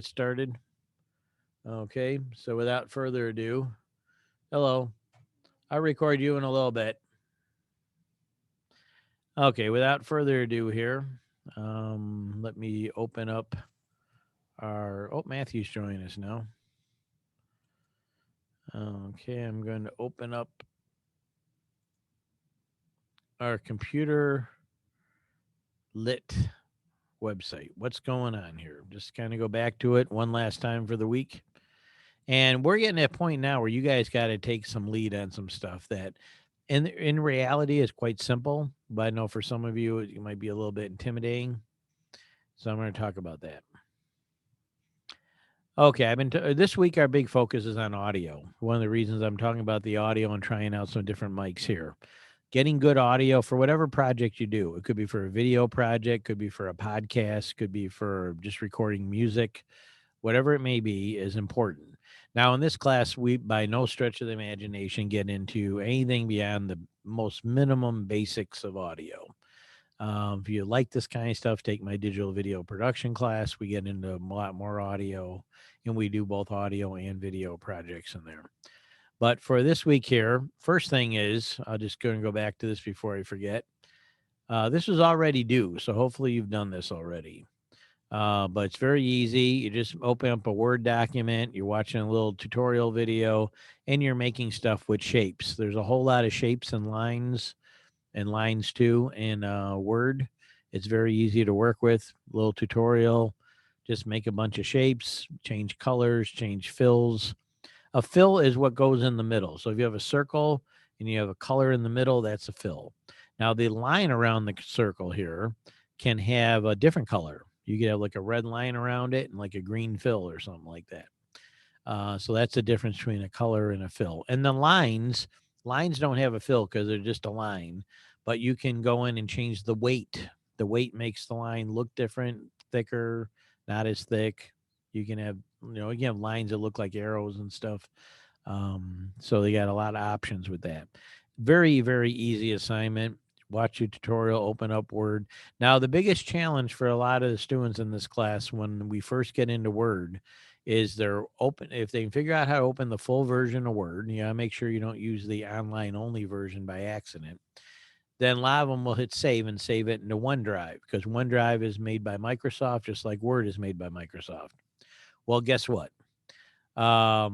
Get started. Okay, so without further ado, hello. I'll record you in a little bit. Okay, without further ado here, let me open up our. Oh, Matthew's joining us now. Okay, I'm going to open up our computer lit website. What's going on here? Just kind of go back to it one last time for the week. And we're getting at a point now where you guys got to take some lead on some stuff that in reality is quite simple, but I know for some of you it might be a little bit intimidating. So I'm going to talk about that. Okay, this week our big focus is on audio. One of the reasons I'm talking about the audio and trying out some different mics here. Getting good audio for whatever project you do. It could be for a video project, could be for a podcast, could be for just recording music. Whatever it may be is important. Now, in this class, we by no stretch of the imagination get into anything beyond the most minimum basics of audio. If you like this kind of stuff, take my digital video production class. We get into a lot more audio, and we do both audio and video projects in there. But for this week here, first thing is, I'll just go and go back to this before I forget. This was already due, so hopefully you've done this already. But it's very easy. You just open up a Word document, you're watching a little tutorial video, and you're making stuff with shapes. There's a whole lot of shapes and lines too in Word. It's very easy to work with. Little tutorial. Just make a bunch of shapes, change colors, change fills. A fill is what goes in the middle. So if you have a circle and you have a color in the middle, that's a fill. Now the line around the circle here can have a different color. You could have like a red line around it and like a green fill or something like that. So that's the difference between a color and a fill. And the lines don't have a fill because they're just a line, but you can go in and change the weight. The weight makes the line look different, thicker, not as thick. You can have, you can have lines that look like arrows and stuff. So they got a lot of options with that. Very, very easy assignment. Watch your tutorial, open up Word. Now, the biggest challenge for a lot of the students in this class when we first get into Word is they're open. If they can figure out how to open the full version of Word, you gotta make sure you don't use the online only version by accident. Then a lot of them will hit save and save it into OneDrive because OneDrive is made by Microsoft, just like Word is made by Microsoft. Well, guess what? A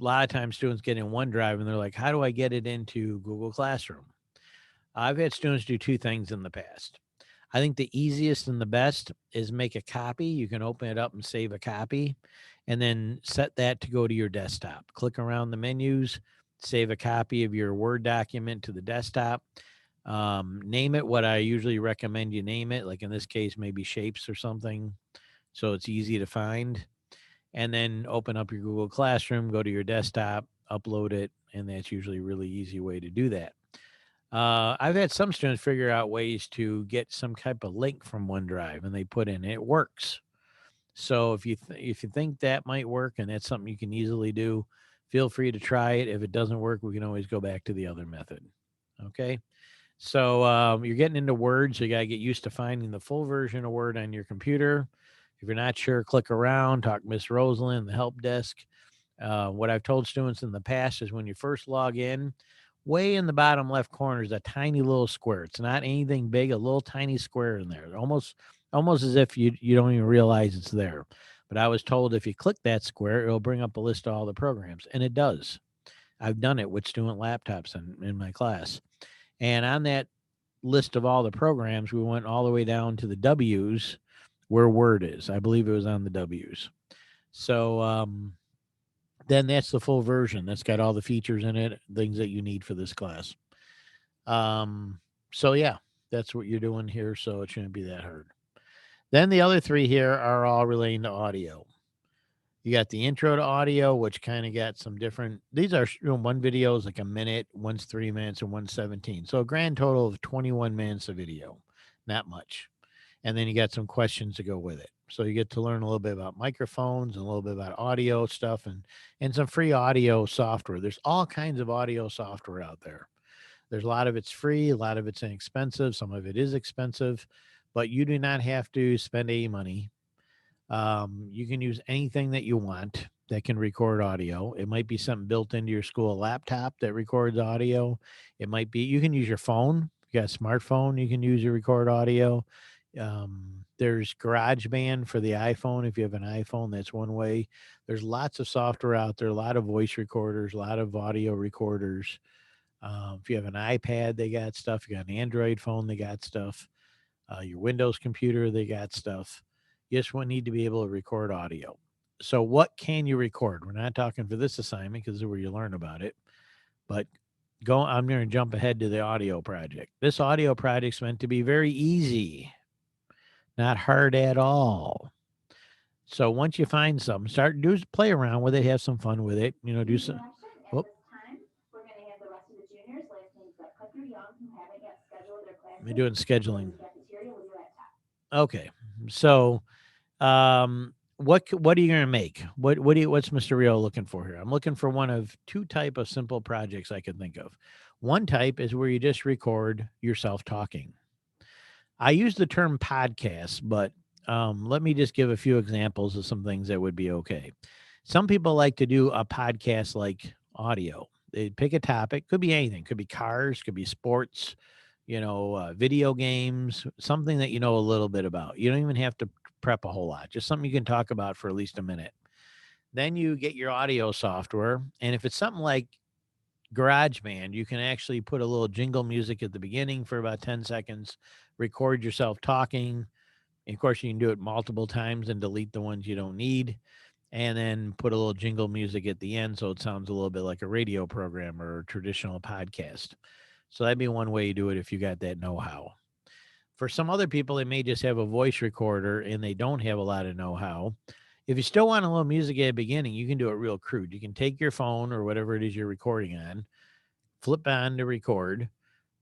lot of times students get in OneDrive and they're like, how do I get it into Google Classroom? I've had students do two things in the past. I think the easiest and the best is make a copy. You can open it up and save a copy and then set that to go to your desktop. Click around the menus, save a copy of your Word document to the desktop. Name it what I usually recommend you name it, like in this case, maybe shapes or something. So it's easy to find. And then open up your Google Classroom, go to your desktop, upload it. And that's usually a really easy way to do that. I've had some students figure out ways to get some type of link from OneDrive, and they put in it works. So if you think that might work and that's something you can easily do, feel free to try it. If it doesn't work, we can always go back to the other method. Okay. So you're getting into Word, so you got to get used to finding the full version of Word on your computer. If you're not sure, click around, talk Miss Rosalind, the help desk. What I've told students in the past is when you first log in, way in the bottom left corner is a tiny little square. It's not anything big, a little tiny square in there. Almost as if you don't even realize it's there. But I was told if you click that square, it'll bring up a list of all the programs. And it does. I've done it with student laptops in my class. And on that list of all the programs, we went all the way down to the W's where Word is. I believe it was on the W's. So then that's the full version. That's got all the features in it, things that you need for this class. So yeah, that's what you're doing here. So it shouldn't be that hard. Then the other three here are all relating to audio. You got the intro to audio, which kind of got some different. These are one video is like a minute, one's 3 minutes, and one's 17. So a grand total of 21 minutes of video, not much. And then you got some questions to go with it. So you get to learn a little bit about microphones and a little bit about audio stuff and some free audio software. There's all kinds of audio software out there. There's a lot of it's free, a lot of it's inexpensive, some of it is expensive, but you do not have to spend any money. You can use anything that you want that can record audio. It might be something built into your school laptop that records audio. It might be you can use your phone. If you got a smartphone, you can use to record audio. There's GarageBand for the iPhone. If you have an iPhone, that's one way. There's lots of software out there, a lot of voice recorders, a lot of audio recorders. If you have an iPad, they got stuff. You got an Android phone, they got stuff. Your Windows computer, they got stuff. You just want need to be able to record audio. So, what can you record? We're not talking for this assignment because this is where you learn about it. But I'm going to jump ahead to the audio project. This audio project's meant to be very easy, not hard at all. So once you find something, play around with it, have some fun with it. You know, do some. Oh, we're doing scheduling. Okay, so what are you going to make? What's Mr. Rio looking for here? I'm looking for one of two type of simple projects I can think of. One type is where you just record yourself talking. I use the term podcast, but let me just give a few examples of some things that would be okay. Some people like to do a podcast like audio. They pick a topic, could be anything, could be cars, could be sports, video games, something that you know a little bit about. You don't even have to prep a whole lot, just something you can talk about for at least a minute. Then you get your audio software. And if it's something like GarageBand, you can actually put a little jingle music at the beginning for about 10 seconds, record yourself talking. And of course, you can do it multiple times and delete the ones you don't need, and then put a little jingle music at the end so it sounds a little bit like a radio program or a traditional podcast. So that'd be one way you do it if you got that know how. For some other people, they may just have a voice recorder and they don't have a lot of know how. If you still want a little music at the beginning, you can do it real crude. You can take your phone or whatever it is you're recording on, flip on to record,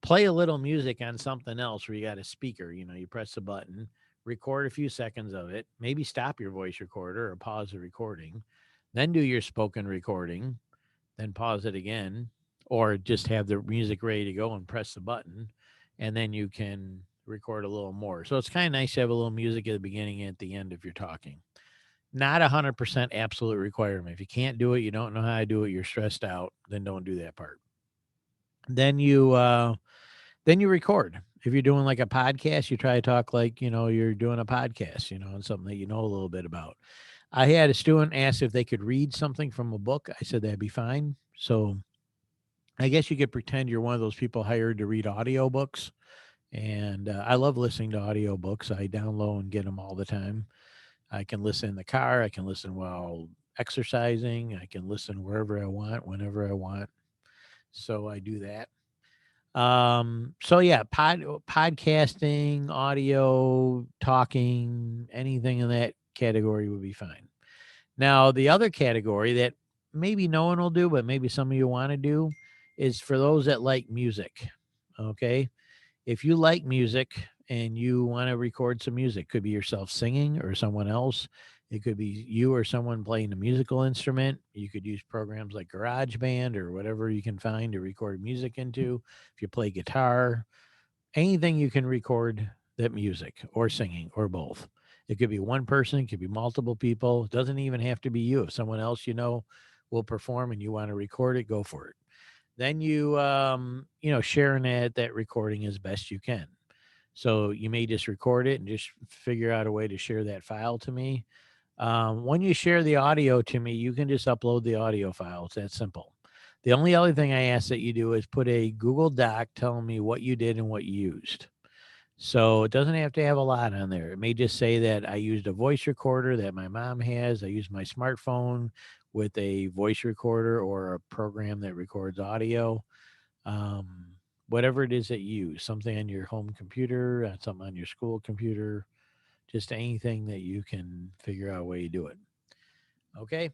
play a little music on something else where you got a speaker. You press the button, record a few seconds of it, maybe stop your voice recorder or pause the recording, then do your spoken recording, then pause it again, or just have the music ready to go and press the button, and then you can record a little more. So it's kind of nice to have a little music at the beginning and at the end if you're talking. Not 100% absolute requirement. If you can't do it, you don't know how to do it, you're stressed out, then don't do that part. Then you record. If you're doing like a podcast, you try to talk like, you're doing a podcast, and something that you know a little bit about. I had a student ask if they could read something from a book. I said that'd be fine. So I guess you could pretend you're one of those people hired to read audiobooks. And I love listening to audiobooks. I download and get them all the time. I can listen in the car. I can listen while exercising. I can listen wherever I want, whenever I want. So I do that. So yeah, podcasting, audio, talking, anything in that category would be fine. Now, the other category that maybe no one will do, but maybe some of you want to do is for those that like music. Okay. If you like music and you want to record some music, could be yourself singing or someone else. It could be you or someone playing a musical instrument. You could use programs like GarageBand or whatever you can find to record music into. If you play guitar, anything you can record that music or singing or both. It could be one person, it could be multiple people. It doesn't even have to be you. If someone else will perform and you want to record it, go for it. Then sharing that recording as best you can. So you may just record it and just figure out a way to share that file to me. When you share the audio to me, you can just upload the audio file. It's that simple. The only other thing I ask that you do is put a Google Doc telling me what you did and what you used. So it doesn't have to have a lot on there. It may just say that I used a voice recorder that my mom has. I used my smartphone with a voice recorder or a program that records audio. Um, Whatever it is that you use, something on your home computer, something on your school computer, just anything that you can figure out a way to do it. Okay.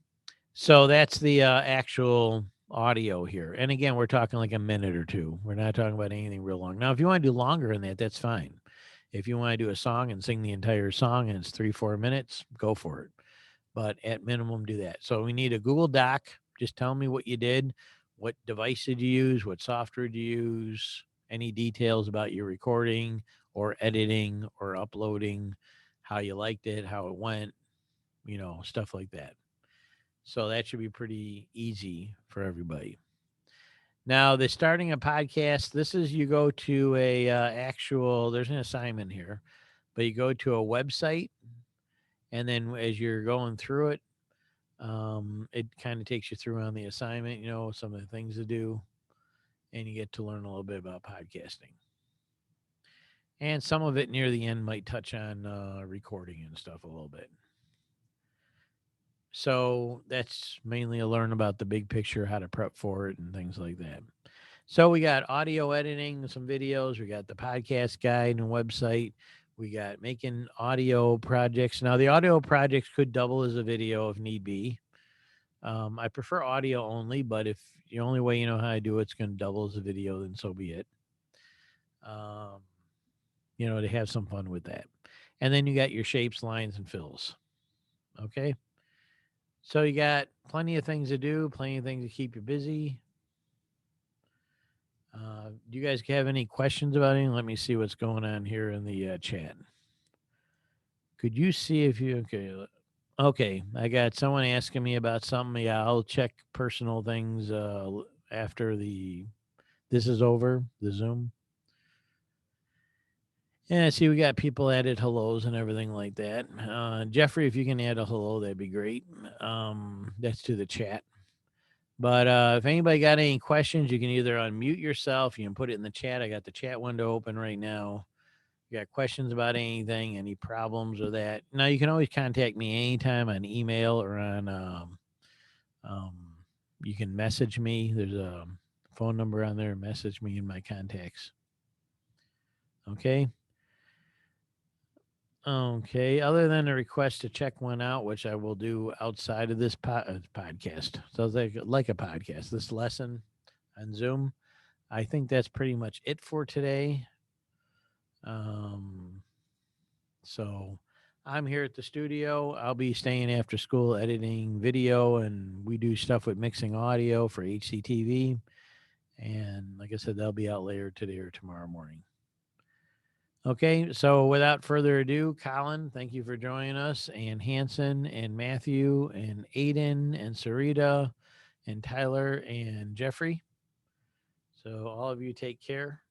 So that's the actual audio here. And again, we're talking like a minute or two. We're not talking about anything real long. Now, if you want to do longer than that, that's fine. If you want to do a song and sing the entire song and it's 3-4 minutes, go for it. But at minimum, do that. So we need a Google Doc. Just tell me what you did. What device did you use? What software did you use? Any details about your recording or editing or uploading, how you liked it, how it went, stuff like that. So that should be pretty easy for everybody. Now, the starting a podcast, this is you go to a actual, there's an assignment here, but you go to a website, and then as you're going through it, it kind of takes you through on the assignment, some of the things to do, and you get to learn a little bit about podcasting. And some of it near the end might touch on recording and stuff a little bit. So that's mainly a learn about the big picture, how to prep for it, and things like that. So we got audio editing, some videos. We got the podcast guide and website. We got making audio projects. Now the audio projects could double as a video if need be. I prefer audio only, but if the only way you know how to do it's going to double as a video, then so be it. Um, to have some fun with that. And then you got your shapes, lines, and fills. Okay. So you got plenty of things to do, plenty of things to keep you busy. Do you guys have any questions about anything? Let me see what's going on here in the chat. Could you see if you okay? I got someone asking me about something. Yeah, I'll check personal things after this is over the Zoom. Yeah, see, we got people added hellos and everything like that. Jeffrey, if you can add a hello, that'd be great. That's to the chat. But if anybody got any questions, you can either unmute yourself, you can put it in the chat. I got the chat window open right now. You got questions about anything, any problems or that. Now, you can always contact me anytime on email or on, um, you can message me. There's a phone number on there. Message me in my contacts. Okay. Okay. Other than a request to check one out, which I will do outside of this podcast. So it's like a podcast, this lesson on Zoom. I think that's pretty much it for today. Um, so I'm here at the studio. I'll be staying after school editing video, and we do stuff with mixing audio for HCTV. And like I said, they'll be out later today or tomorrow morning. Okay, so without further ado, Colin, thank you for joining us, and Hanson, and Matthew, and Aiden, and Sarita, and Tyler, and Jeffrey. So all of you take care.